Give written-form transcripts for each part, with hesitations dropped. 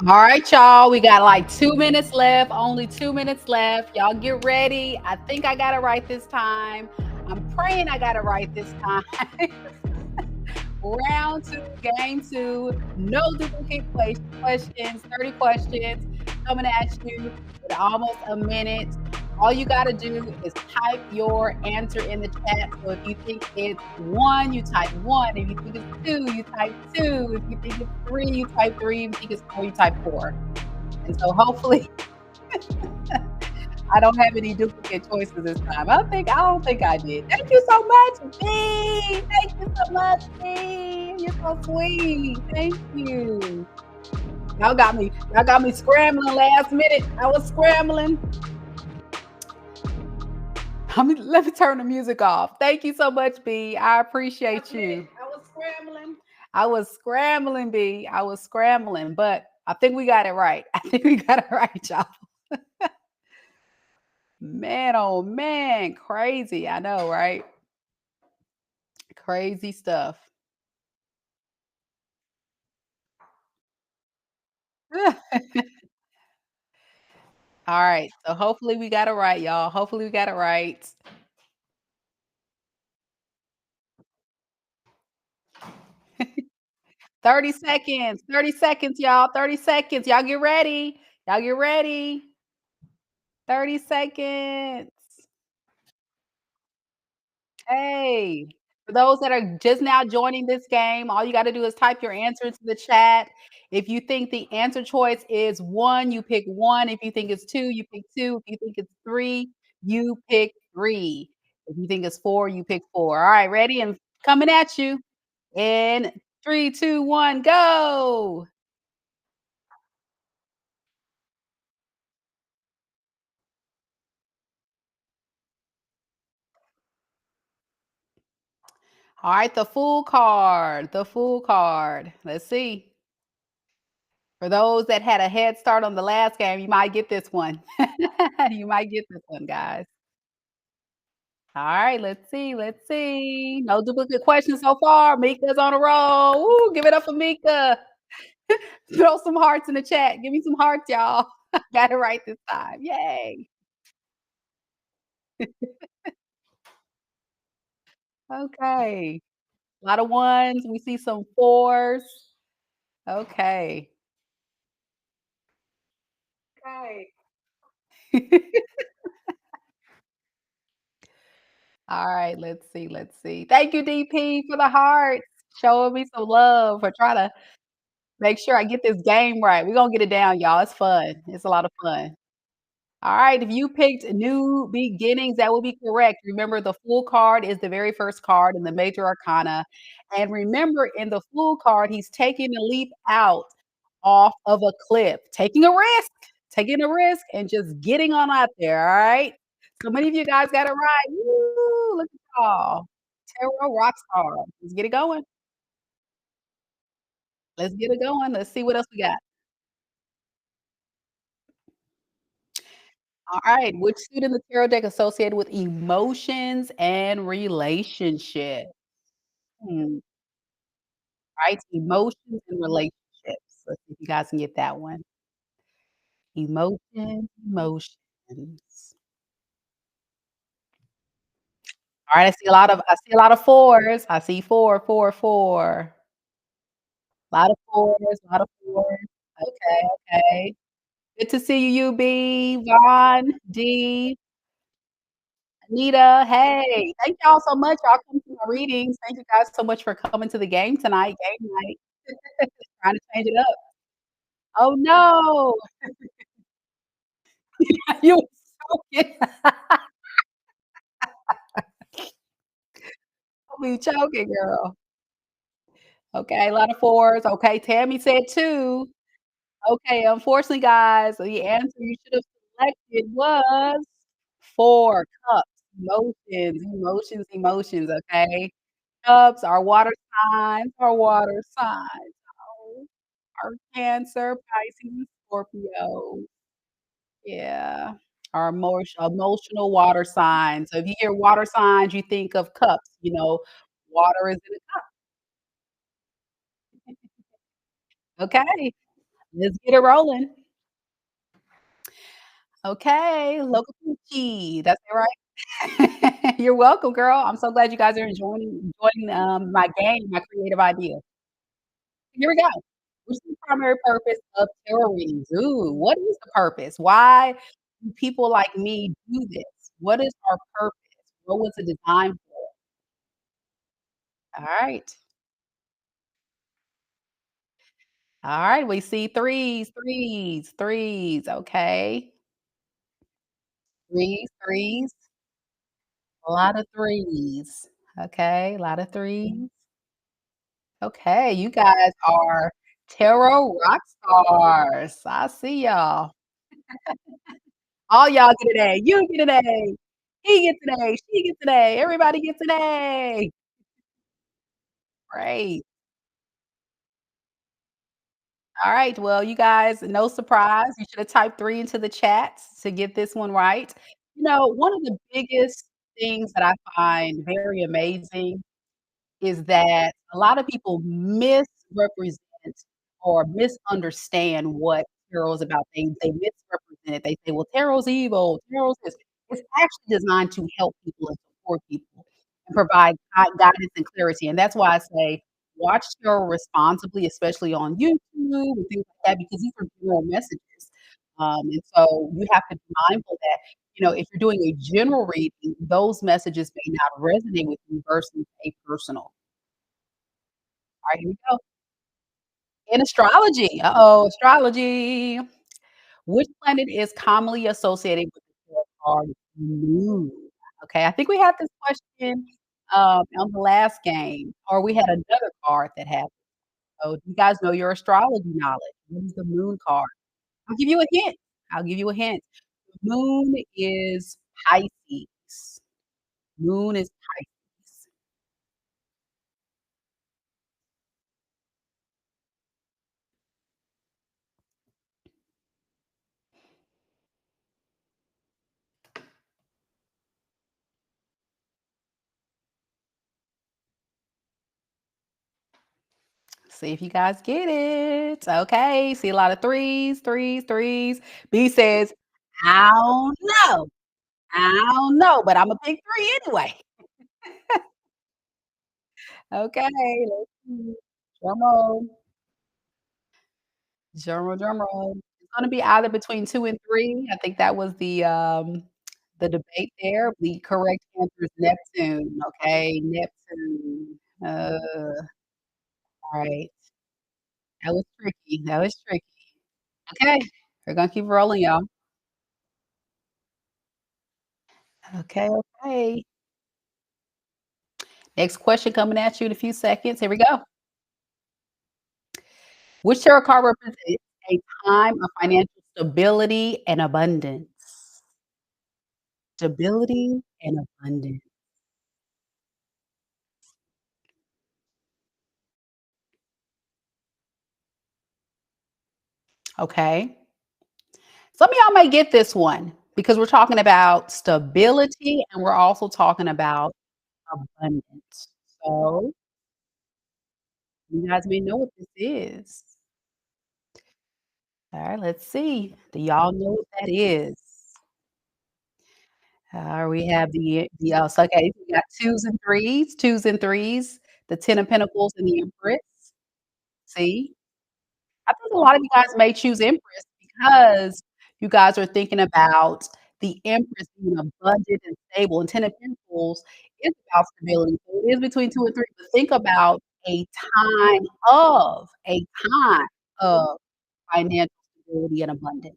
All right, y'all. We got like 2 minutes left. Only 2 minutes left. Y'all get ready. I think I got it right this time. I'm praying I got it right this time. Round two, game two. No duplicate questions. 30 questions coming at you with almost a minute. All you got to do is type your answer in the chat. So if you think it's one, you type one. If you think it's two, you type two. If you think it's three, you type three. If you think it's four, you type four. And so hopefully I don't have any duplicate choices this time. I don't think I did. Thank you so much, B. Thank you so much, B. You're so sweet. Thank you. Y'all got me scrambling last minute. I was scrambling. Let me turn the music off. Thank you so much, B. I appreciate you. I was scrambling. I was scrambling, B. I was scrambling, but I think we got it right. I think we got it right, y'all. Man, oh man, crazy. I know, right? Crazy stuff. All right. So hopefully we got it right, y'all. Hopefully we got it right. 30 seconds. 30 seconds, y'all. 30 seconds. Y'all get ready. Y'all get ready. 30 seconds. Hey, for those that are just now joining this game, all you got to do is type your answer into the chat. If you think the answer choice is one, you pick one. If you think it's two, you pick two. If you think it's three, you pick three. If you think it's four, you pick four. All right, ready? And coming at you in three, two, one, go. All right, the Fool card. The Fool card. Let's see. For those that had a head start on the last game, you might get this one. You might get this one, guys. All right, let's see, let's see. No duplicate questions so far. Mika's on a roll. Woo, give it up for Mika. Throw some hearts in the chat. Give me some hearts, y'all. Got it right this time. Yay. Okay. A lot of ones. We see some fours. Okay. Okay. All right, let's see, let's see. Thank you, DP, for the hearts. Showing me some love for trying to make sure I get this game right. We're gonna get it down, y'all. It's fun. It's a lot of fun. All right, if you picked new beginnings, that will be correct. Remember, the Fool card is the very first card in the major arcana. And remember, in the Fool card, he's taking a leap out off of a cliff, taking a risk, and just getting on out there. All right. So many of you guys got it right. Woo, look at y'all. Tarot rock star. Let's get it going. Let's get it going. Let's see what else we got. All right. Which suit in the tarot deck associated with emotions and relationship? Hmm, right? Emotions and relationships. Let's see if you guys can get that one. Emotions. All right. I see a lot of fours. I see four, four, four. A lot of fours, a lot of fours. Okay, okay. Good to see you, UB, Vaughn, D, Anita. Hey, thank y'all so much. Y'all come to my readings. Thank you guys so much for coming to the game tonight, game night. Trying to change it up. Oh, no. You was choking. Don't be choking, girl. Okay, a lot of fours. Okay, Tammy said 2. Okay, unfortunately, guys, the answer you should have selected was 4 cups. Emotions, okay? Cups are water signs. Oh, are Cancer, Pisces, and Scorpio. Yeah, are emotional water signs. So if you hear water signs, you think of cups, water is in a cup, okay? Let's get it rolling. Okay, local Gucci. That's it, right? You're welcome, girl. I'm so glad you guys are enjoying my game, my creative idea. Here we go. What's the primary purpose of tarot readings? Ooh, what is the purpose? Why do people like me do this? What is our purpose? What was it designed for? All right. All right, we see threes, threes, threes. Okay. Threes, threes. A lot of threes. Okay, a lot of threes. Okay, you guys are tarot rock stars. I see y'all. All y'all get an A. You get an A. He gets an A. She gets an A. Everybody gets an A. Great. All right. Well, you guys, no surprise. You should have typed 3 into the chat to get this one right. One of the biggest things that I find very amazing is that a lot of people misrepresent or misunderstand what tarot is about. They misrepresent it. They say, "Well, tarot's evil, tarot's this." It's actually designed to help people and support people and provide guidance and clarity, and that's why I say watch tarot responsibly, especially on YouTube and things like that, because these are general messages. And so you have to be mindful that, if you're doing a general reading, those messages may not resonate with you versus a personal. Alright, here we go. In astrology, uh-oh, astrology. Which planet is commonly associated with the tarot card moon? Okay, I think we had this question, on the last game, or we had another card that had so do you guys know your astrology knowledge? What is the moon card? I'll give you a hint. I'll give you a hint. The moon is Pisces. Moon is Pisces. See if you guys get it. Okay, see a lot of threes, threes, threes. B says, "I don't know. I don't know, but I'm a big 3 anyway." Okay, let's see. Drum roll. Drum roll. It's gonna be either between 2 and 3. I think that was the debate there. The correct answer is Neptune, okay? Neptune. Alright. That was tricky, that was tricky. Okay, we're gonna keep rolling, y'all. Okay, okay. Next question coming at you in a few seconds. Here we go. Which tarot card represents a time of financial stability and abundance? Stability and abundance. Okay. Some of y'all may get this one because we're talking about stability and we're also talking about abundance. So you guys may know what this is. All right, let's see. Do y'all know what that is? We have so okay, we got twos and threes, the 10 of pentacles and the empress. See? I think a lot of you guys may choose empress because you guys are thinking about the empress being abundant and stable, and 10 of pentacles is about stability. So it is between 2 and 3, but think about a time a time of financial stability and abundance.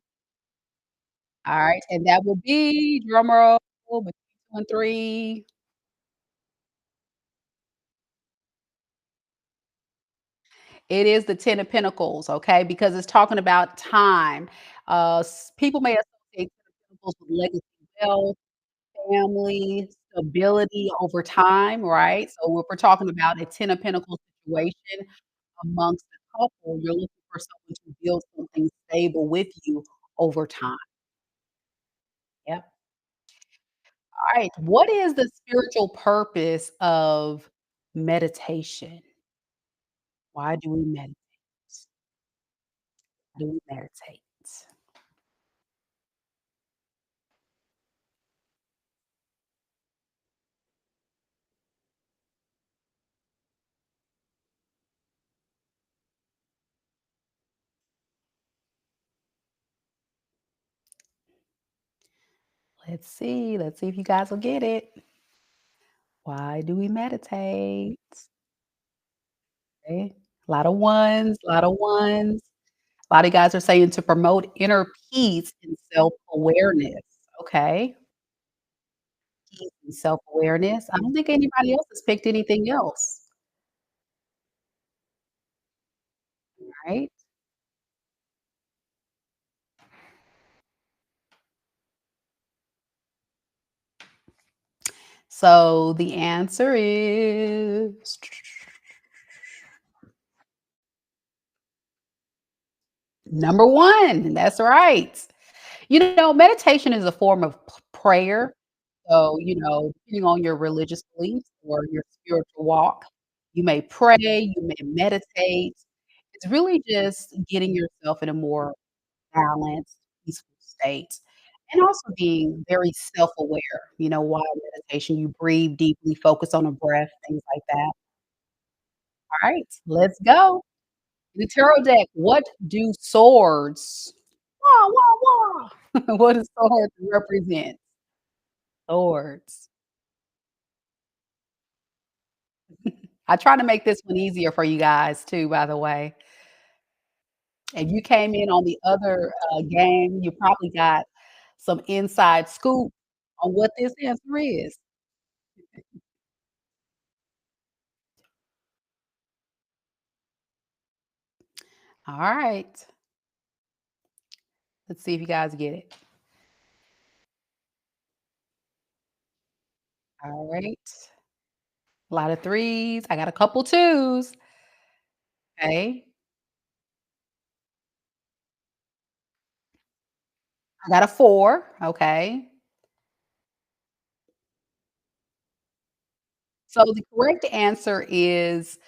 Alright, and that will be, drum roll, between 2 and 3. It is the 10 of pentacles, okay, because it's talking about time. People may associate 10 of pentacles with legacy wealth, family, stability over time, right? So if we're talking about a 10 of pentacles situation amongst a couple, you're looking for someone to build something stable with you over time. Yep. Alright, what is the spiritual purpose of meditation? Why do we meditate? Do we meditate? Let's see if you guys will get it. Why do we meditate? Okay. A lot of ones, a lot of ones. A lot of guys are saying to promote inner peace and self-awareness. Okay. Peace and self-awareness. I don't think anybody else has picked anything else, right? So the answer is number 1. That's right. Meditation is a form of prayer. So, depending on your religious beliefs or your spiritual walk, you may pray, you may meditate. It's really just getting yourself in a more balanced, peaceful state, and also being very self-aware. While meditation, you breathe deeply, focus on a breath, things like that. All right, let's go. The tarot deck, what do swords? Wah, wah, wah. What does swords represent? Swords. I try to make this one easier for you guys too, by the way. If you came in on the other, game, you probably got some inside scoop on what this answer is. Alright. Let's see if you guys get it. Alright. A lot of 3s. I got a couple 2s. Okay. I got a 4. Okay. So the correct answer is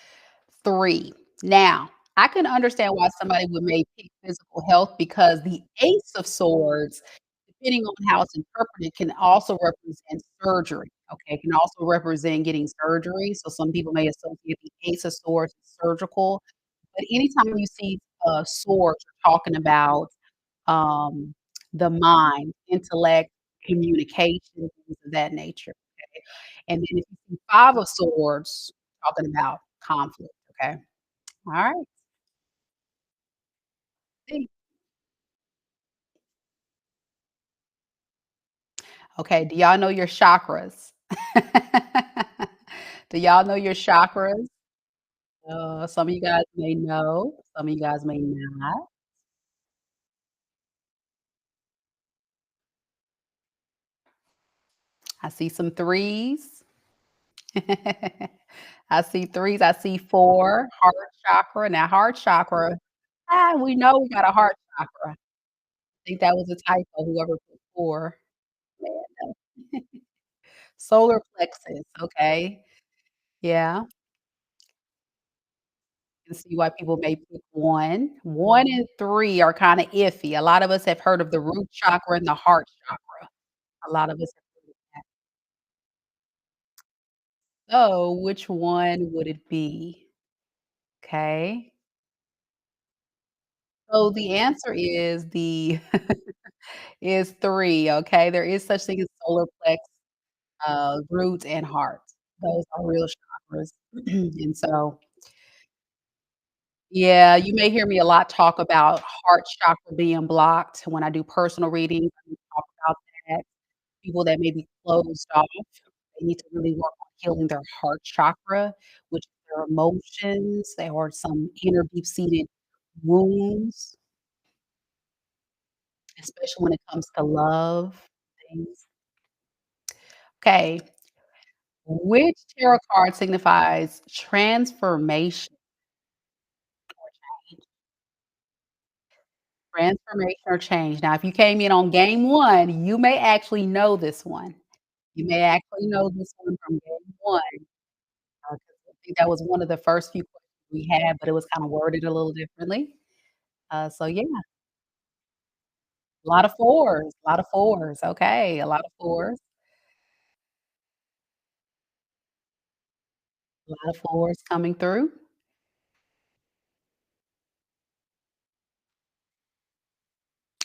3. Now, I can understand why somebody would may pick physical health because the Ace of Swords, depending on how it's interpreted, can also represent surgery, okay? It can also represent getting surgery, so some people may associate the Ace of Swords with surgical, but anytime you see, swords, you're talking about, um, the mind, intellect, communication, things of that nature, okay? And then if you see 5 of Swords, talking about conflict, okay? Alright. Okay, do y'all know your chakras? Do y'all know your chakras? Some of you guys may know, some of you guys may not. I see some 3s. I see 3s, I see 4, heart chakra. Now heart chakra, we know we got a heart chakra. I think that was a typo, whoever put 4. Man, no. Solar plexus, okay. Yeah. Can see why people may pick 1. 1 and 3 are kinda iffy. A lot of us have heard of the root chakra and the heart chakra. A lot of us have heard of that. So, which one would it be? Okay. So, the answer is the is 3, okay? There is such thing as solar plex, root, and heart. Those are real chakras. And so yeah, you may hear me a lot talk about heart chakra being blocked when I do personal readings. I talk about that. People that may be closed off, they need to really work on healing their heart chakra, which is their emotions, or some inner deep-seated wounds, especially when it comes to love, things. Okay, which tarot card signifies transformation or change? Transformation or change. Now, if you came in on game 1, you may actually know this one. You may actually know this one from game 1. 'Cause I think that was one of the first few questions we had, but it was kinda worded a little differently. So yeah. A lot of fours, a lot of fours, okay, a lot of fours, a lot of fours coming through.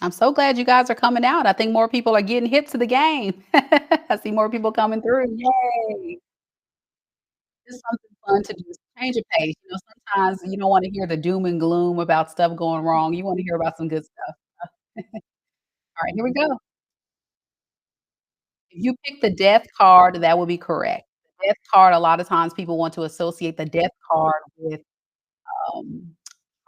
I'm so glad you guys are coming out. I think more people are getting hip to the game. I see more people coming through. Yay. Just something fun to just change of pace. Sometimes you don't wanna hear the doom and gloom about stuff going wrong. You wanna hear about some good stuff. Alright, here we go. If you pick the death card, that would be correct. The death card, a lot of times people want to associate the death card with, um,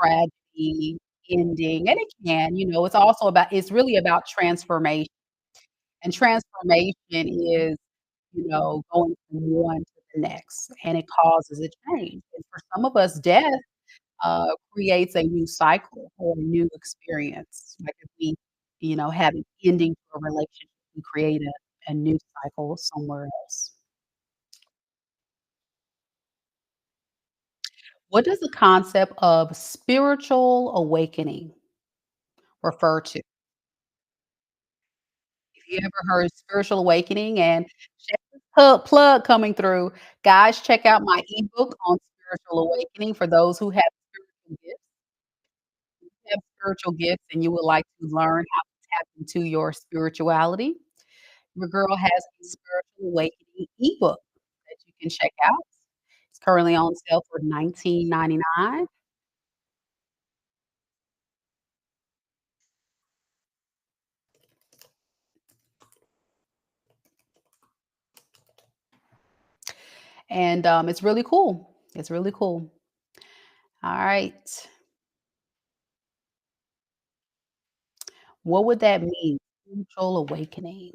tragedy, ending, and it can, it's also about it's really about transformation, and transformation is, going from one to the next, and it causes a change, and for some of us, death, creates a new cycle or a new experience, like if we, have an ending to a relationship, we create a new cycle somewhere else. What does the concept of spiritual awakening refer to? If you ever heard spiritual awakening and check this plug coming through, guys, check out my ebook on spiritual awakening for those who have spiritual gifts. If you have spiritual gifts and you would like to learn how to tap into your spirituality, your girl has a spiritual awakening ebook that you can check out. It's currently on sale for 19.99. And, it's really cool. It's really cool. Alright. What would that mean? Spiritual awakening.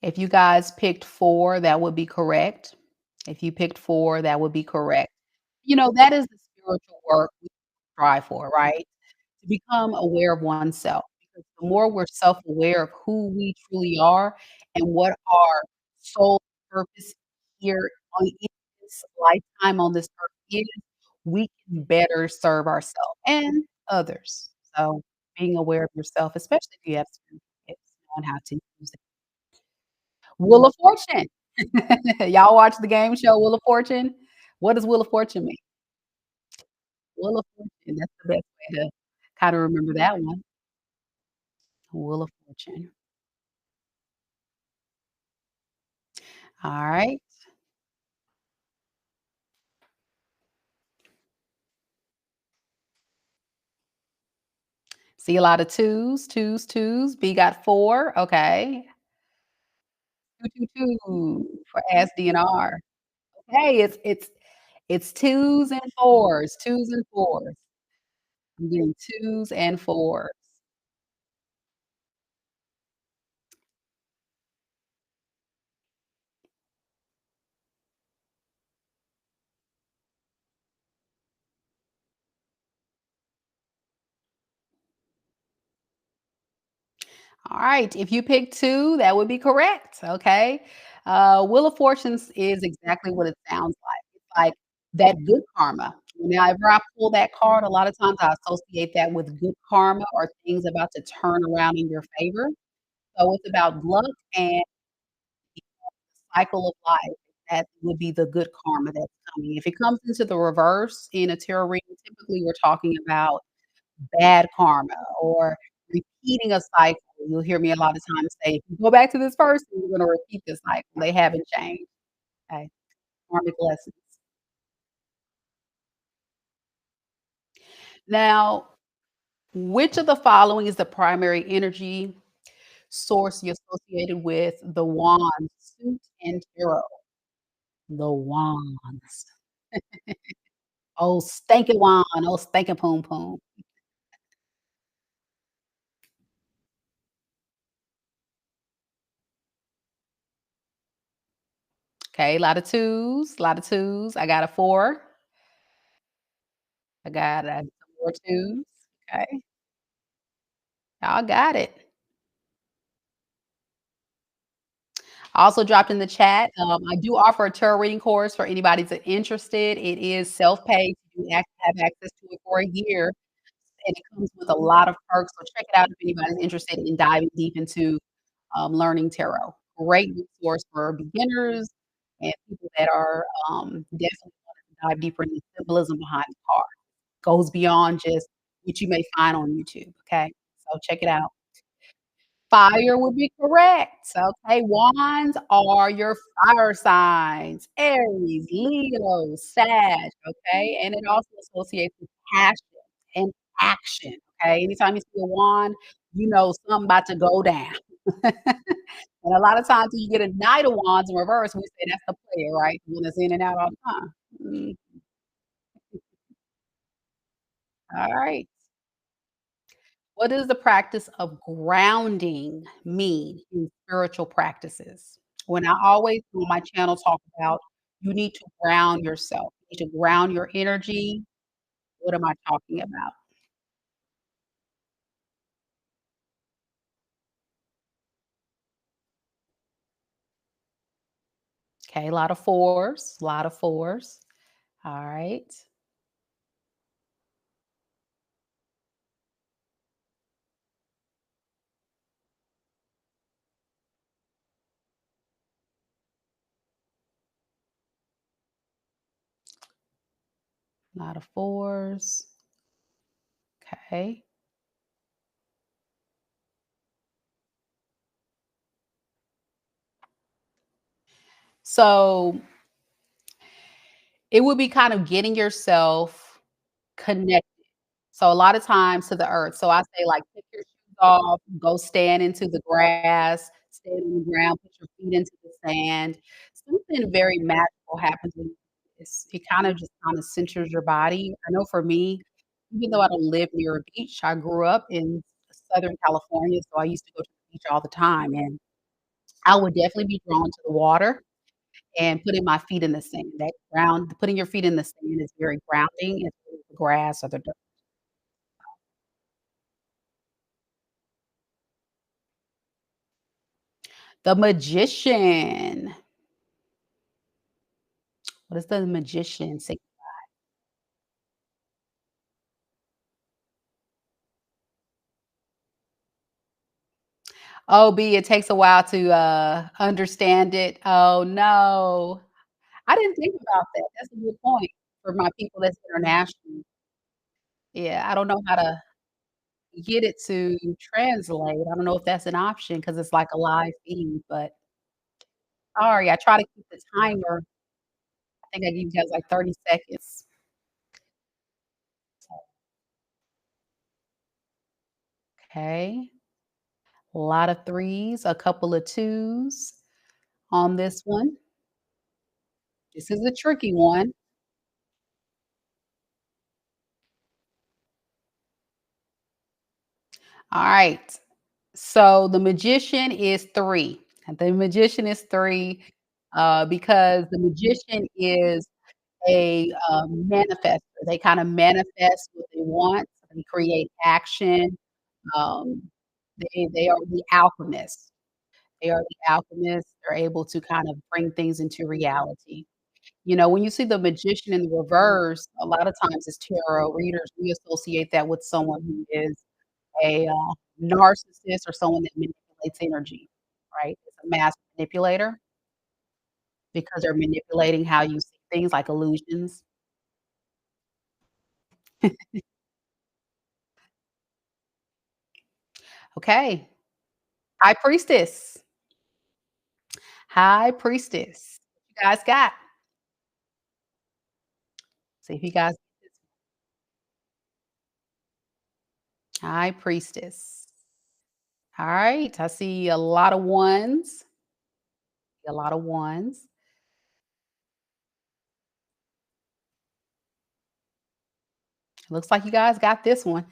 If you guys picked 4, that would be correct. If you picked 4, that would be correct. That is the spiritual work we strive for, right? To become aware of oneself, because the more we're self-aware of who we truly are and what our sole purpose here in this lifetime on this earth is, we can better serve ourselves and others. So, being aware of yourself, especially if you have spiritual gifts, knowing how to use it. Wheel of Fortune. Y'all watch the game show Wheel of Fortune? What does Wheel of Fortune mean? Wheel of Fortune, that's the best way to kinda remember that one. Wheel of Fortune. Alright. See a lot of 2s, 2s, 2s. B got 4, okay. 2, 2, 2 for ASDNR. Hey, it's 2s and 4s, 2s and 4s. I'm getting 2s and 4s. Alright, if you pick 2, that would be correct, okay? Wheel of Fortunes is exactly what it sounds like. It's like that good karma. Whenever I pull that card, a lot of times I associate that with good karma or things about to turn around in your favor. So it's about luck and the cycle of life. That would be the good karma that's coming. If it comes into the reverse in a tarot reading, typically we're talking about bad karma or repeating a cycle. You'll hear me a lot of times say, "If you go back to this person, you're gonna repeat this cycle." They haven't changed, okay? Karmic lessons. Now, which of the following is the primary energy source you associated with the wand suit and tarot? The wands. Oh, stinking wand, oh, stinking poom poom. Okay, a lot of 2s, a lot of 2s. I got a 4. I got, some more 2s. Okay, y'all got it. I also dropped in the chat, I do offer a tarot reading course for anybody that's interested. It is self-paced. You have access to it for a year, and it comes with a lot of perks, so check it out if anybody's interested in diving deep into, learning tarot. Great resource for beginners and people that are, definitely wanting to dive deeper into the symbolism behind the card. Goes beyond just what you may find on YouTube, okay? So check it out. Fire would be correct, okay? Wands are your fire signs, Aries, Leo, Sag, okay? And it also associates with passion and action, okay? Anytime you see a wand, you know something about to go down. And a lot of times when you get a knight of wands in reverse, we say that's the player, right? The one that's in and out all the time. Mm, all right. What does the practice of grounding mean in spiritual practices? When I always on my channel talk about you need to ground yourself, you need to ground your energy. What am I talking about? Okay, a lot of fours, a lot of fours. All right, a lot of fours. Okay. So it would be kind of getting yourself connected. So a lot of times to the earth. So I say like take your shoes off, go stand into the grass, stand on the ground, put your feet into the sand. Something very magical happens when you do this. It kind of just kind of centers your body. I know for me, even though I don't live near a beach, I grew up in Southern California, so I used to go to the beach all the time, and I would definitely be drawn to the water and putting my feet in the sand. That ground, putting your feet in the sand is very grounding. It's the grass or the dirt. The magician. What does the magician say? Oh, B, it takes a while to, understand it. Oh, no. I didn't think about that. That's a good point for my people that's international. Yeah, I don't know how to get it to translate. I don't know if that's an option because it's like a live feed, but sorry, I try to keep the timer. I think I give you guys like 30 seconds. Okay. A lot of threes, a couple of twos on this one. This is a tricky one. All right. So the magician is 3. And the magician is 3, because the magician is a, manifestor. They kinda manifest what they want, they create action, um, they are the alchemists. They are the alchemists, they're able to kind of bring things into reality. You know, when you see the magician in the reverse, a lot of times as tarot readers, we associate that with someone who is a, narcissist or someone that manipulates energy, right? It's a master manipulator because they're manipulating how you see things like illusions. Okay. High priestess. High priestess. What you guys got? See if you guys high priestess. All right. I see a lot of ones. A lot of ones. Looks like you guys got this one.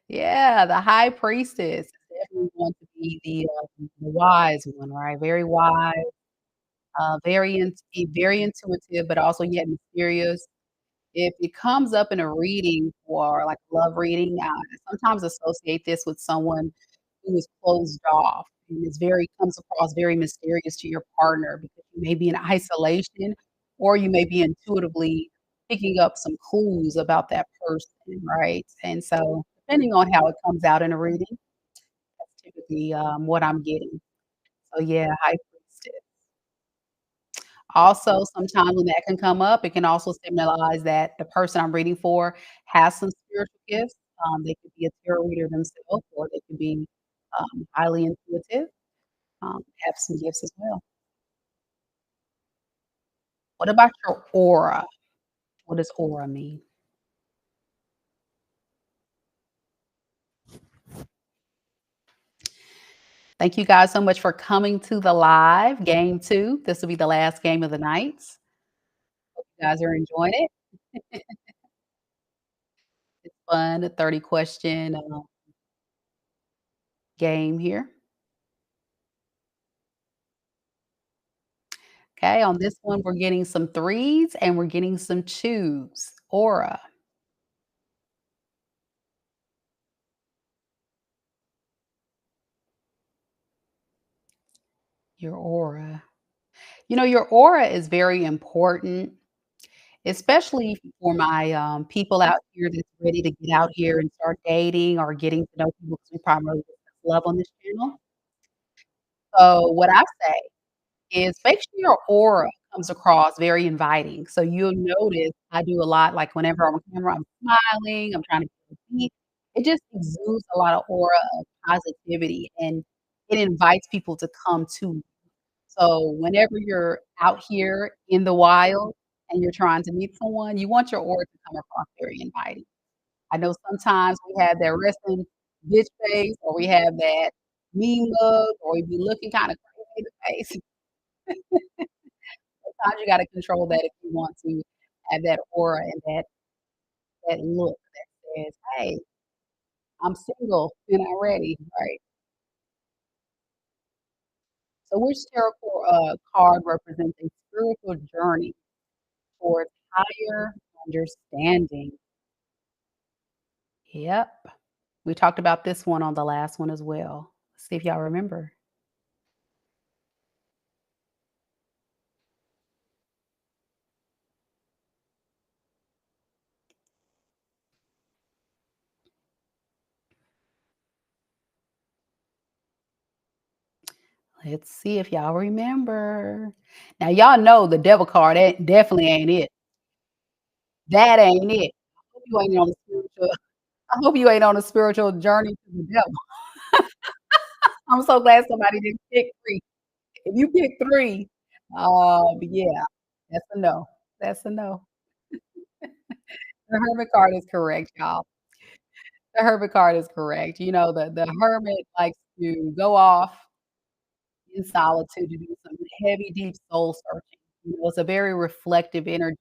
Yeah, the high priestess is definitely going to be the wise one, right? Very wise, very intuitive, but also yet mysterious. If it comes up in a reading or like love reading, I sometimes associate this with someone who is closed off, and it's very comes across very mysterious to your partner because you may be in isolation or you may be intuitively picking up some clues about that person, right? And so, depending on how it comes out in a reading, that's typically, what I'm getting. So, yeah, high priestess. Also, sometimes when that can come up, it can also symbolize that the person I'm reading for has some spiritual gifts. They could be a tarot reader themselves, or they could be, highly intuitive, have some gifts as well. What about your aura? What does aura mean? Thank you guys so much for coming to the live game 2. This will be the last game of the night. You guys are enjoying it. It's fun, a 30 question, game here. Okay, on this one, we're getting some 3s and we're getting some 2s. Aura, your aura. You know, your aura is very important, especially for my, people out here that's ready to get out here and start dating or getting to know people, 'cause we primarily discuss love on this channel. So, what I say is make sure your aura comes across very inviting. So you'll notice I do a lot, like, whenever I'm on camera, I'm smiling, I'm trying to be deep. It just exudes a lot of aura of positivity, and it invites people to come to you. So whenever you're out here in the wild and you're trying to meet someone, you want your aura to come across very inviting. I know sometimes we have that resting bitch face, or we have that mean mug, or we be looking kinda crazy in the face. Sometimes you gotta control that if you want to have that aura and that look that says, "Hey, I'm single and I'm ready," right? So which tarot card represents a spiritual journey towards higher understanding? Yep. We talked about this one on the last one as well. See if y'all remember. Let's see if y'all remember. Now y'all know the devil card ain't definitely ain't it. That ain't it. I hope you ain't on a spiritual journey to the devil. I'm so glad somebody didn't pick 3. If you pick 3, yeah, that's a no. That's a no. The hermit card is correct, y'all. The hermit card is correct. You know, the hermit likes to go off in solitude to do some heavy, deep soul searching. You know, it's a very reflective energy,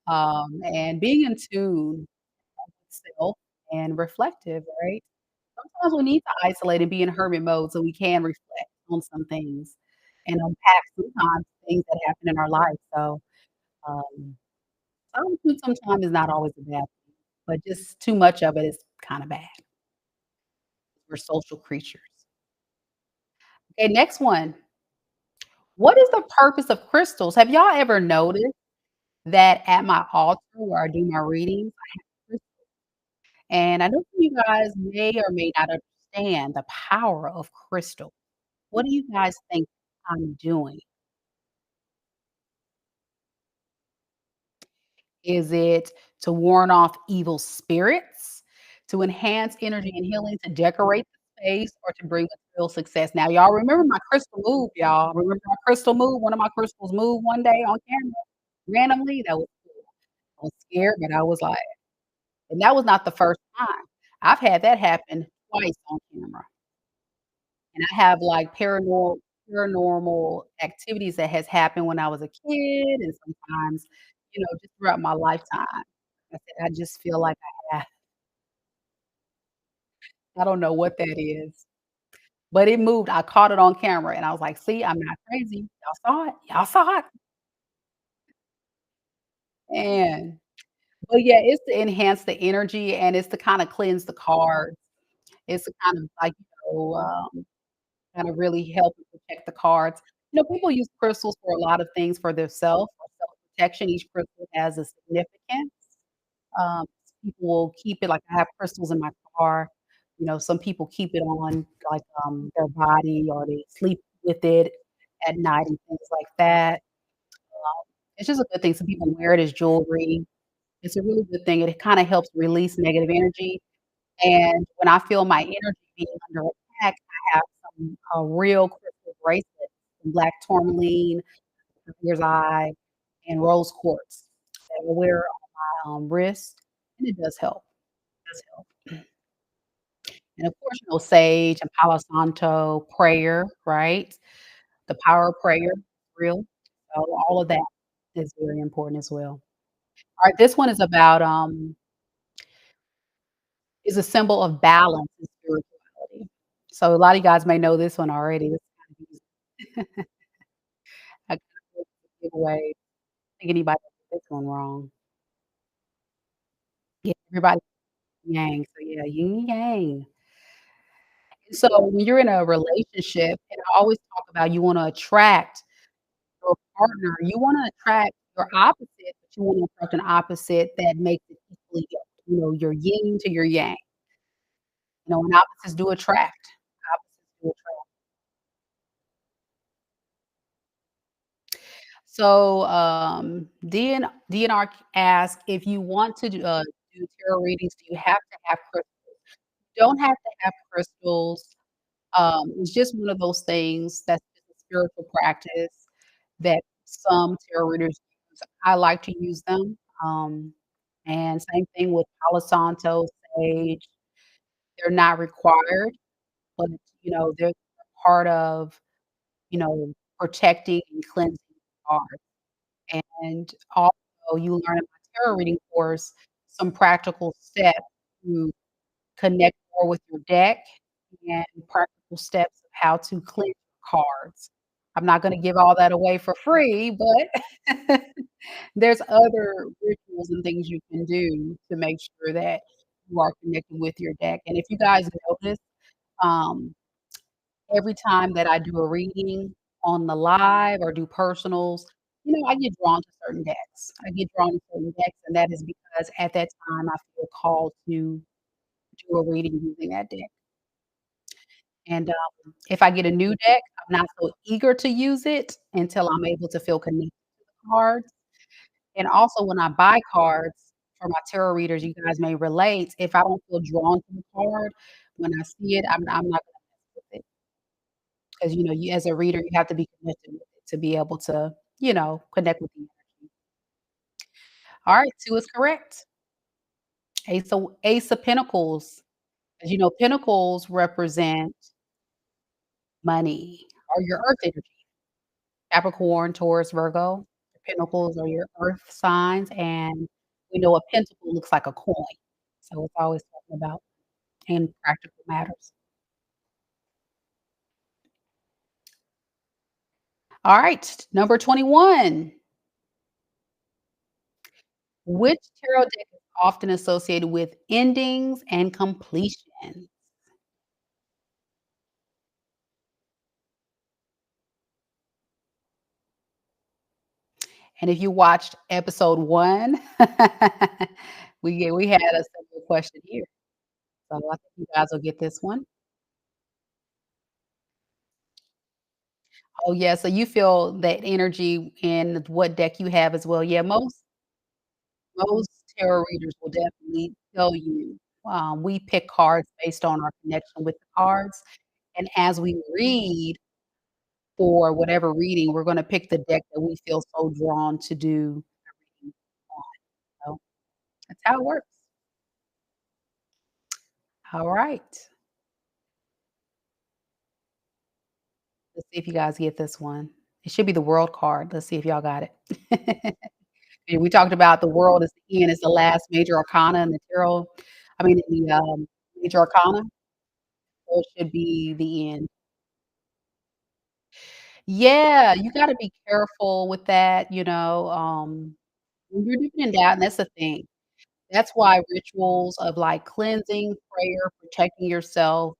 and being in tune with self and reflective, right? Sometimes we need to isolate and be in hermit mode so we can reflect on some things and unpack sometimes things that happen in our life. So, um, solitude sometimes is not always a bad thing, but just too much of it is kinda bad. We're social creatures. Okay, next one. What is the purpose of crystals? Have y'all ever noticed that at my altar where I do my readings, and I know some of you guys may or may not understand the power of crystal. What do you guys think I'm doing? Is it to warn off evil spirits, to enhance energy and healing, to decorate the space, or to bring us real success? Now, y'all remember my crystal move, y'all. Remember my crystal move? One of my crystals moved one day on camera randomly. That was cool. I was scared, but I was like, and that was not the first time. I've had that happen twice on camera. And I have, like, paranormal activities that has happened when I was a kid and sometimes, just throughout my lifetime. I said, I just feel like I don't know what that is, but it moved. I caught it on camera and I was like, "See, I'm not crazy. Y'all saw it. Y'all saw it." And but yeah, it's to enhance the energy and it's to kinda cleanse the cards. It's to kind of like, kinda really help and protect the cards. People use crystals for a lot of things for their for self-protection. Each crystal has a significance. Um, People will keep it like I have crystals in my car. Some people keep it on, like, their body or they sleep with it at night and things like that. It's just a good thing. Some people wear it as jewelry. It's a really good thing. It kinda helps release negative energy, and when I feel my energy being under attack, I have a real crystal bracelet from black tourmaline, deer's eye, and rose quartz that I wear on my, wrist, and it does help. It does help. And of course, sage and Palo Santo, prayer, right? The power of prayer, real. So all of that is very important as well. Alright, this one is a symbol of balance and spirituality. So a lot of you guys may know this one already. This kind of easy. I kind of give away. I think anybody gets this one wrong. Yeah, everybody yang. So yeah, yin and yang. So when you're in a relationship, and I always talk about you wanna attract your partner, you wanna attract your opposite, but you wanna attract an opposite that makes it equally yoked. Your yin to your yang. And opposites do attract. Opposites do attract. So, DNR asked if you want to do tarot readings, do you have to have crystals? You don't have to have crystals. It's just one of those things that's just a spiritual practice that some tarot readers use. I like to use them. And same thing with Palo Santo, sage. They're not required, but they're part of you know protecting and cleansing the heart. And also, you learn in my tarot reading course some practical steps to connect more with your deck and practical steps of how to clear your cards. I'm not gonna give all that away for free, but there's other rituals and things you can do to make sure that you are connected with your deck. And if you guys notice, um, every time that I do a reading on the live or do personals, I get drawn to certain decks. I get drawn to certain decks, and that is because at that time I feel called to do a reading using that deck. And, if I get a new deck, I'm not so eager to use it until I'm able to feel connected to the cards. And also when I buy cards for my tarot readers, you guys may relate, if I don't feel drawn to the card, when I see it, I'm not gonna mess with it. 'Cause, you as a reader, you have to be connected with it to be able to, connect with the energy. Alright, 2 is correct. Ace of Pentacles. As you know, pentacles represent money or your earth energy. Capricorn, Taurus, Virgo. The pentacles are your earth signs, and we know a pentacle looks like a coin. So it's always talking about in practical matters. Alright, number 21. Which tarot deck is often associated with endings and completion? And if you watched episode 1, we had a similar question here. So I think you guys will get this one. Oh, yeah, so you feel that energy in what deck you have as well. Yeah, most tarot readers will definitely tell you, we pick cards based on our connection with the cards, and as we read for whatever reading, we're gonna pick the deck that we feel so drawn to do the reading on. So that's how it works. All right. Let's see if you guys get this one. It should be the world card. Let's see if y'all got it. Yeah, we talked about the world is the end, it's the last major arcana in the tarot. I mean, in the, major arcana, so it should be the end. Yeah, you gotta be careful with that, when you're dipping in doubt, and that's the thing. That's why rituals of, like, cleansing, prayer, protecting yourself,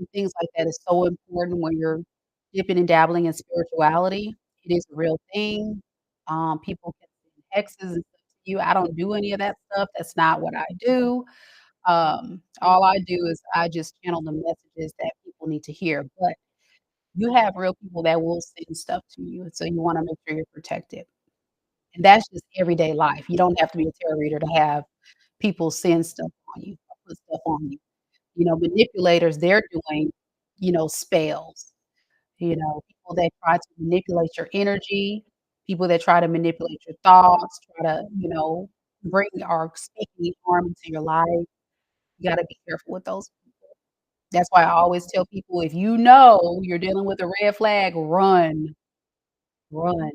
and things like that is so important when you're dipping and dabbling in spirituality. It is a real thing. People can send hexes and stuff to you. I don't do any of that stuff. That's not what I do. All I do is I just channel the messages that people need to hear, but you have real people that will send stuff to you, so you wanna make sure you're protected. And that's just everyday life. You don't have to be a tarot reader to have people send stuff on you, or put stuff on you. Manipulators, they're doing, spells, people that try to manipulate your energy, people that try to manipulate your thoughts, try to, bring or speak harm into your life. You gotta be careful with those people. That's why I always tell people, if you know you're dealing with a red flag, run, run.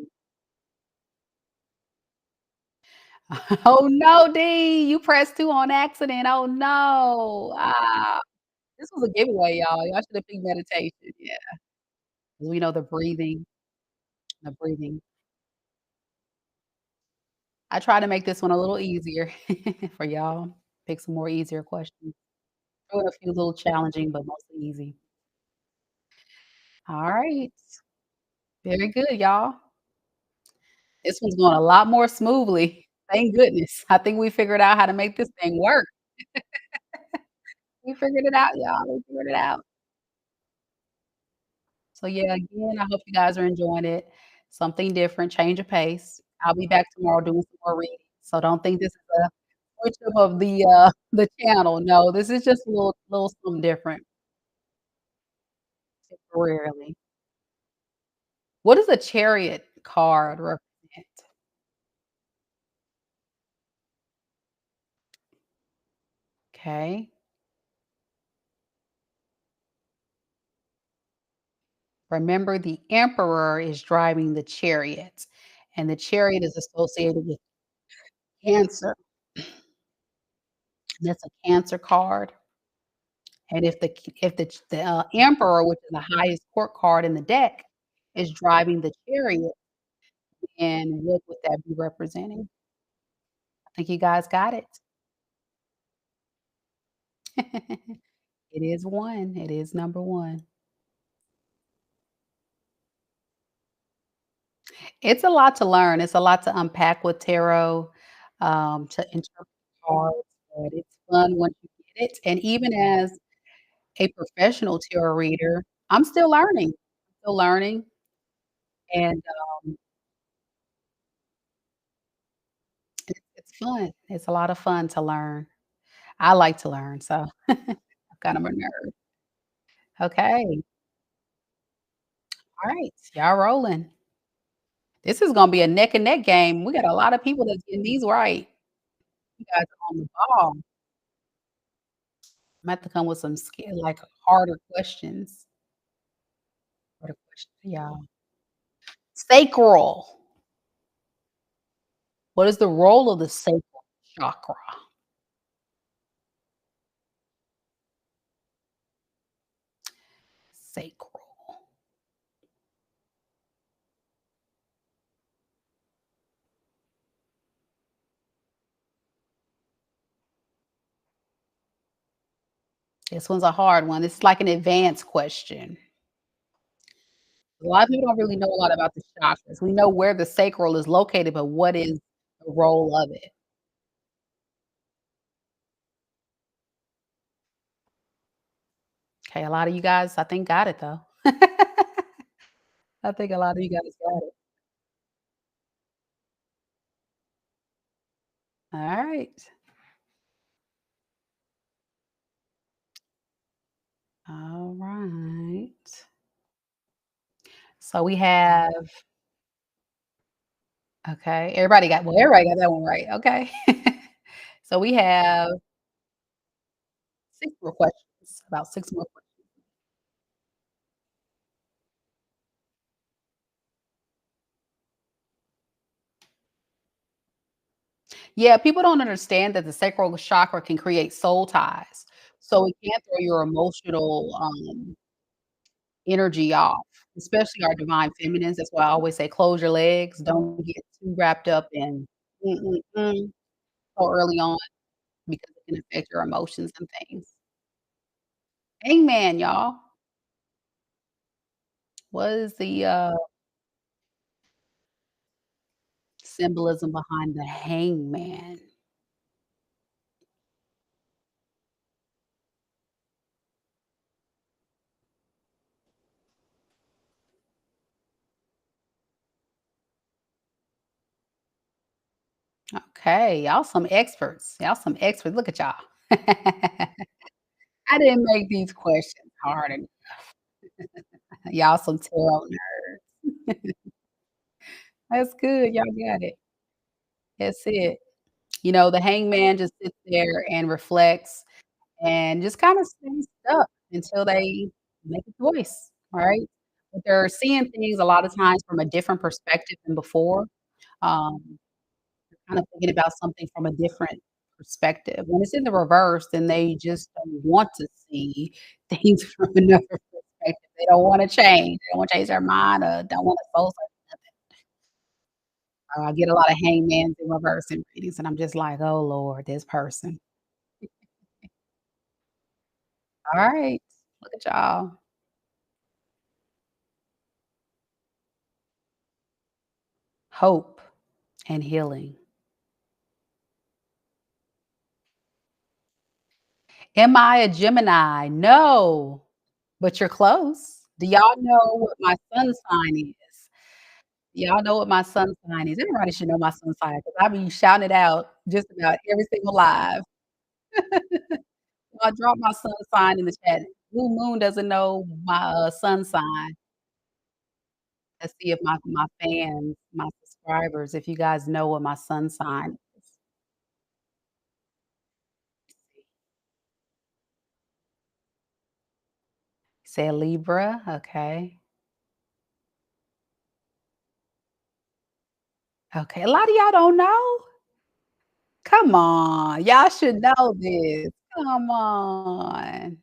Oh, no, D, you pressed 2 on accident. Oh, no. This was a giveaway, y'all. Y'all should have picked meditation. Yeah. We know the breathing. I try to make this one a little easier for y'all. Pick some more easier questions. Throw in a few little challenging, but mostly easy. All right. Very good, y'all. This one's going a lot more smoothly. Thank goodness. I think we figured out how to make this thing work. We figured it out, y'all. We figured it out. So, yeah, again, I hope you guys are enjoying it. Something different, change of pace. I'll be back tomorrow doing some more reading, so don't think this is a switch up of the channel. No, this is just a little something different temporarily. What does a chariot card represent? Okay. Remember, the emperor is driving the chariot, and the chariot is associated with Cancer. That's a Cancer card. And if the emperor, which is the highest court card in the deck, is driving the chariot, and what would that be representing? I think you guys got it. It is 1. It is number 1. It's a lot to learn. It's a lot to unpack with tarot, to interpret cards, but it's fun once you get it. And even as a professional tarot reader, I'm still learning. Still learning, and it's fun. It's a lot of fun to learn. I like to learn, so I'm kind of a nerd. Okay. All right. Y'all rolling. This is gonna be a neck and neck game. We got a lot of people that's getting these right. You guys are on the ball. I'm have to come with some skill, like harder questions. Harder questions for y'all. Sacral. What is the role of the sacral chakra? Sacral. This one's a hard one. It's like an advanced question. A lot of people don't really know a lot about the chakras. We know where the sacral is located, but what is the role of it? Okay, a lot of you guys, I think, got it though. I think a lot of you guys got it. All right. All right. So we have okay, everybody got that one right. Okay. So we have 6 more questions, about 6 more questions. Yeah, people don't understand that the sacral chakra can create soul ties. So it can throw your emotional, energy off, especially our divine feminines. That's why I always say, "Close your legs. Don't get too wrapped up in mm, mm, mm, so early on because it can affect your emotions and things." Hangman, y'all. What is the, symbolism behind the hangman? Okay, y'all some experts. Y'all some experts. Look at y'all. I didn't make these questions hard enough. Y'all some tarot nerds. That's good. Y'all got it. That's it. The hangman just sits there and reflects and just kinda stays stuck until they make a choice, right? But they're seeing things a lot of times from a different perspective than before. Um, Kind of thinking about something from a different perspective. When it's in the reverse, then they just don't want to see things from another perspective. They don't wanna change. They don't wanna change their mind or don't wanna soul search nothing. I get a lot of hangmans in reverse in readings, and I'm just like, "Oh, Lord, this person." Alright. Look at y'all. Hope and healing. Am I a Gemini? No, but you're close. Do y'all know what my sun sign is? Y'all know what my sun sign is? Everybody should know my sun sign because I be shouting it out just about every single live. So I dropped my sun sign in the chat. Blue Moon doesn't know my, sun sign. Let's see if my fans, my subscribers, if you guys know what my sun sign is. Say Libra, okay. Okay, a lot of y'all don't know? Come on, y'all should know this. Come on.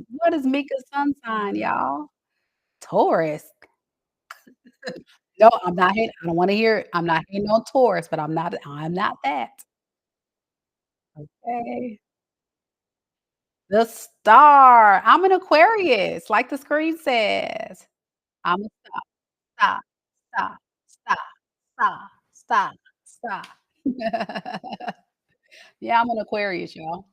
What is Mika's sun sign, y'all? Taurus. No, I'm not hating. I don't wanna hear it. I'm not hating on Taurus, but I'm not that. Okay. The star. I'm an Aquarius, like the screen says. I'm a stop, stop, stop, stop, stop, stop, stop. Yeah, I'm an Aquarius, y'all.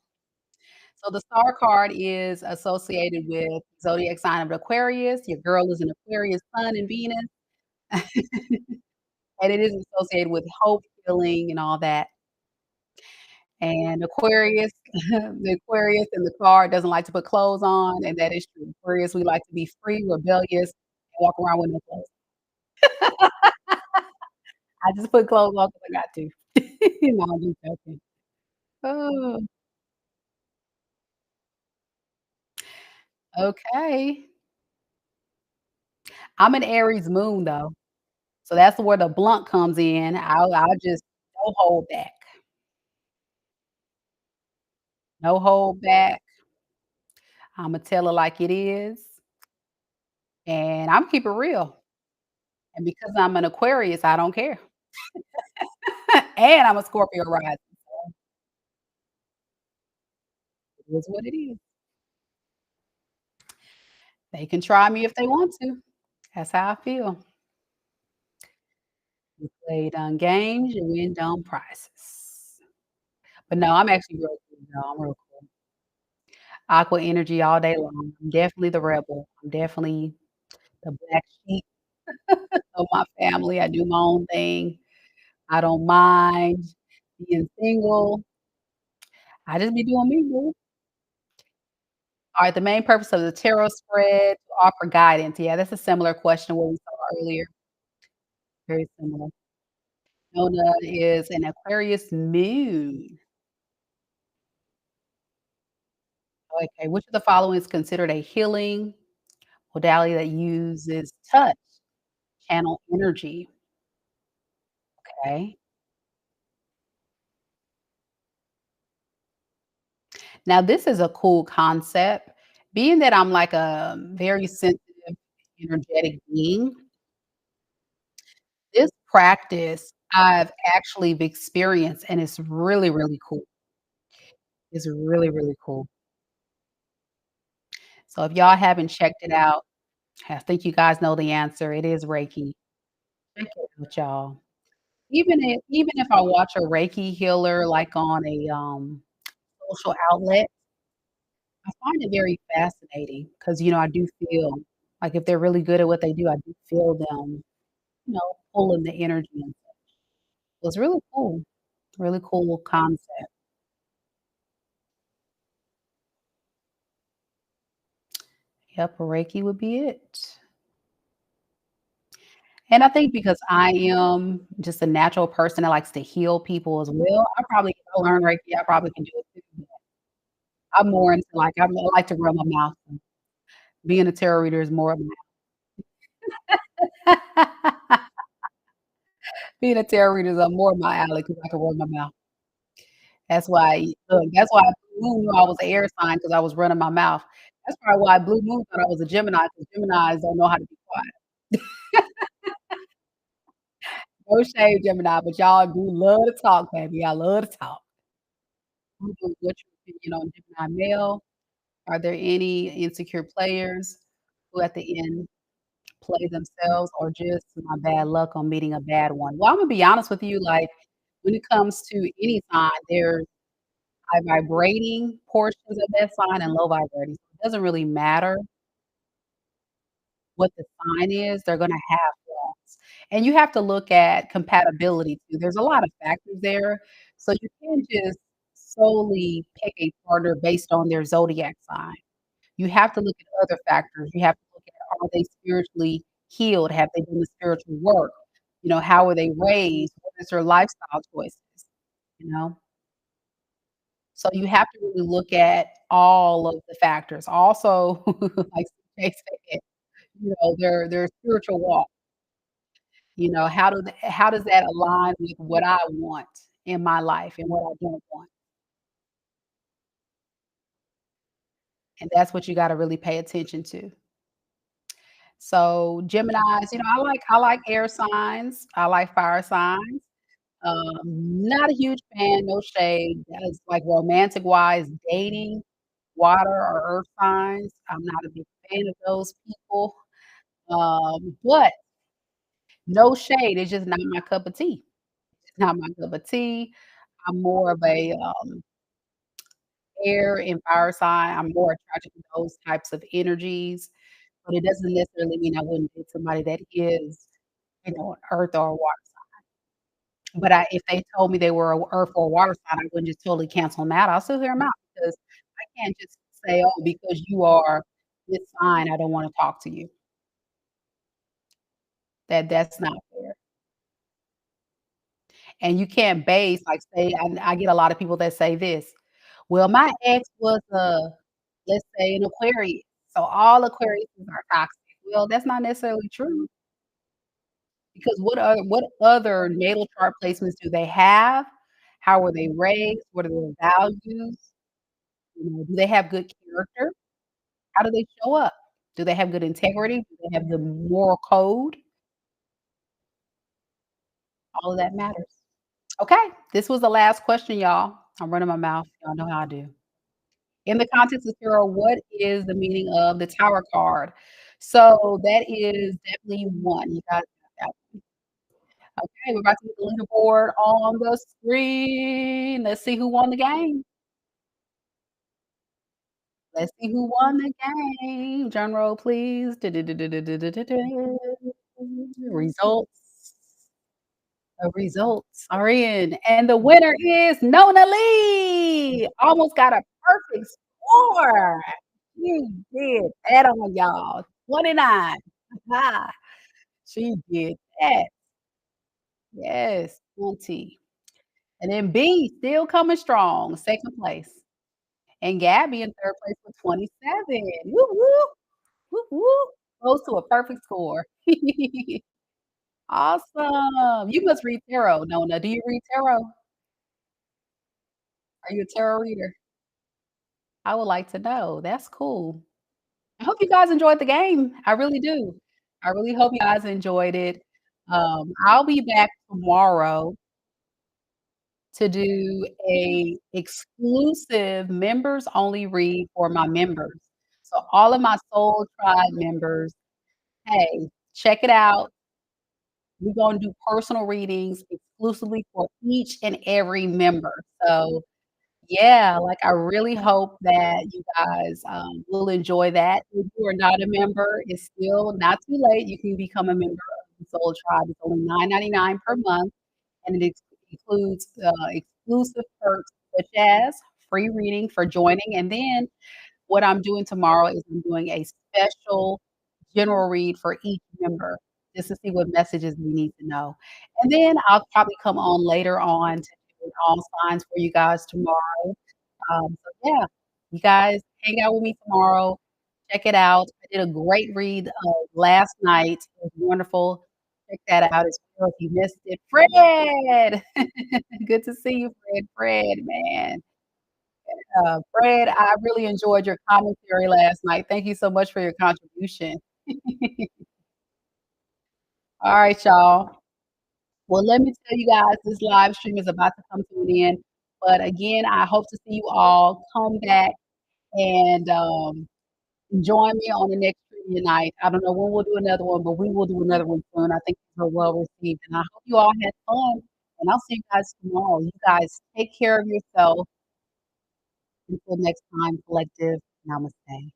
So the star card is associated with zodiac sign of Aquarius. Your girl is an Aquarius sun and Venus, and it is associated with hope, healing, and all that. And Aquarius, the Aquarius in the card doesn't like to put clothes on, and that is true. Aquarius, we like to be free, rebellious, and walk around with no clothes. I just put clothes on 'cause I got to. No, I'm just joking. Oh, okay. I'm an Aries moon, though, so that's where the blunt comes in. I'll just no hold back. No hold back. Imma tell it like it is, and I'm keep it real. And because I'm an Aquarius, I don't care. And I'm a Scorpio rising, so it is what it is. They can try me if they want to. That's how I feel. You play dumb games, you win dumb prizes. But no, I'm actually real cool, y'all. I'm real cool. Aqua energy all day long. I'm definitely the rebel. I'm definitely the black sheep of my family. I do my own thing. I don't mind being single. I just be doing me, boo. Alright, the main purpose of the tarot spread to offer guidance. Yeah, that's a similar question what we saw earlier. Very similar. Nona is an Aquarius moon. Okay, which of the following is considered a healing modality that uses touch, channel energy? Okay. Now this is a cool concept. Being that I'm like a very sensitive, energetic being, this practice I've actually experienced, and it's really, really cool. It's really, really cool. So if y'all haven't checked it out, I think you guys know the answer. It is Reiki. Check it out, y'all. Even if I watch a Reiki healer, like, on a, social outlet, I find it very fascinating because I do feel like if they're really good at what they do, I do feel them, pulling the energy in. So it's really cool concept. Yep, Reiki would be it. And I think because I am just a natural person that likes to heal people as well, I probably if I learn Reiki, I probably can do it too, but I'm more into, like I like to run my mouth. Being a tarot reader is more of my being a tarot reader is, more of my alley because I can run my mouth. That's why Blue Moon knew I was an air sign because I was running my mouth. That's probably why Blue Moon thought I was a Gemini because Geminis don't know how to be quiet. No shade, Gemini, but y'all do love to talk, baby. Y'all love to talk. What's your opinion on Gemini male? Are there any insecure players who at the end play themselves or just my bad luck on meeting a bad one? Well, Imma be honest with you, like, when it comes to any sign, there's high vibrating portions of that sign and low vibrating. It doesn't really matter what the sign is, they're gonna have flaws. And you have to look at compatibility too. There's a lot of factors there, so you can't just solely pick a partner based on their zodiac sign. You have to look at other factors. You have to look at, are they spiritually healed? Have they done the spiritual work? How were they raised? What is their lifestyle choices? You know? So you have to really look at all of the factors. Also, like CJ said, their spiritual walk. How does that align with what I want in my life and what I don't want? And that's what you gotta really pay attention to. So, Geminis, I like air signs, I like fire signs. Not a huge fan, no shade, as like romantic-wise, dating, water or earth signs. I'm not a big fan of those people. But no shade, it's just not my cup of tea. It's not my cup of tea. I'm more of a, air and fire sign. I'm more attracted to those types of energies, but it doesn't necessarily mean I wouldn't date somebody that is, an earth or a water sign. But if they told me they were a earth or water sign, I wouldn't just totally cancel them out. I'll still hear them out because I can't just say, "Oh, because you are this sign, I don't wanna talk to you." That's not fair. And you can't base, like, say I get a lot of people that say this, "Well, my ex was let's say, an Aquarius, so all Aquariuses are toxic." Well, that's not necessarily true because what other natal chart placements do they have? How were they raised? What are their values? Do they have good character? How do they show up? Do they have good integrity? Do they have the moral code? All of that matters. Okay, this was the last question, y'all. I'm running my mouth. Y'all know how I do. In the context of tarot, what is the meaning of the Tower card? So that is definitely one. You guys got that. Okay, we're about to get the leaderboard on the screen. Let's see who won the game. Let's see who won the game. Drum roll, please. Results. The results are in, and the winner is Nona Lee. Almost got a perfect score. She did that on y'all. 29. Aha. She did that. Yes, 20. And then B still coming strong, 2nd place. And Gabby in 3rd place with 27. Woo, woo, woo, woo. Close to a perfect score. Awesome. You must read tarot, Nona. Do you read tarot? Are you a tarot reader? I would like to know. That's cool. I hope you guys enjoyed the game. I really do. I really hope you guys enjoyed it. I'll be back tomorrow to do a exclusive members only read for my members. So all of my Soul Tribe members, hey, check it out. We're gonna do personal readings exclusively for each and every member. So yeah, like, I really hope that you guys, will enjoy that. If you are not a member, it's still not too late. You can become a member of the Soul Tribe. It's only $9.99 per month, and it includes, exclusive perks such as free reading for joining, and then what I'm doing tomorrow is I'm doing a special general read for each member just to see what messages we need to know. And then I'll probably come on later on to do all signs for you guys tomorrow. So yeah, you guys hang out with me tomorrow. Check it out. I did a great read, last night. It was wonderful. Check that out as well if you missed it. Fred! Good to see you, Fred. Fred, man. Fred, I really enjoyed your commentary last night. Thank you so much for your contribution. All right, y'all. Well, let me tell you guys, this live stream is about to come to an end. But again, I hope to see you all come back and join me on the next trivia night. I don't know when we'll do another one, but we will do another one soon. I think these are well received. And I hope you all had fun. And I'll see you guys tomorrow. You guys take care of yourself. Until next time, collective. Namaste.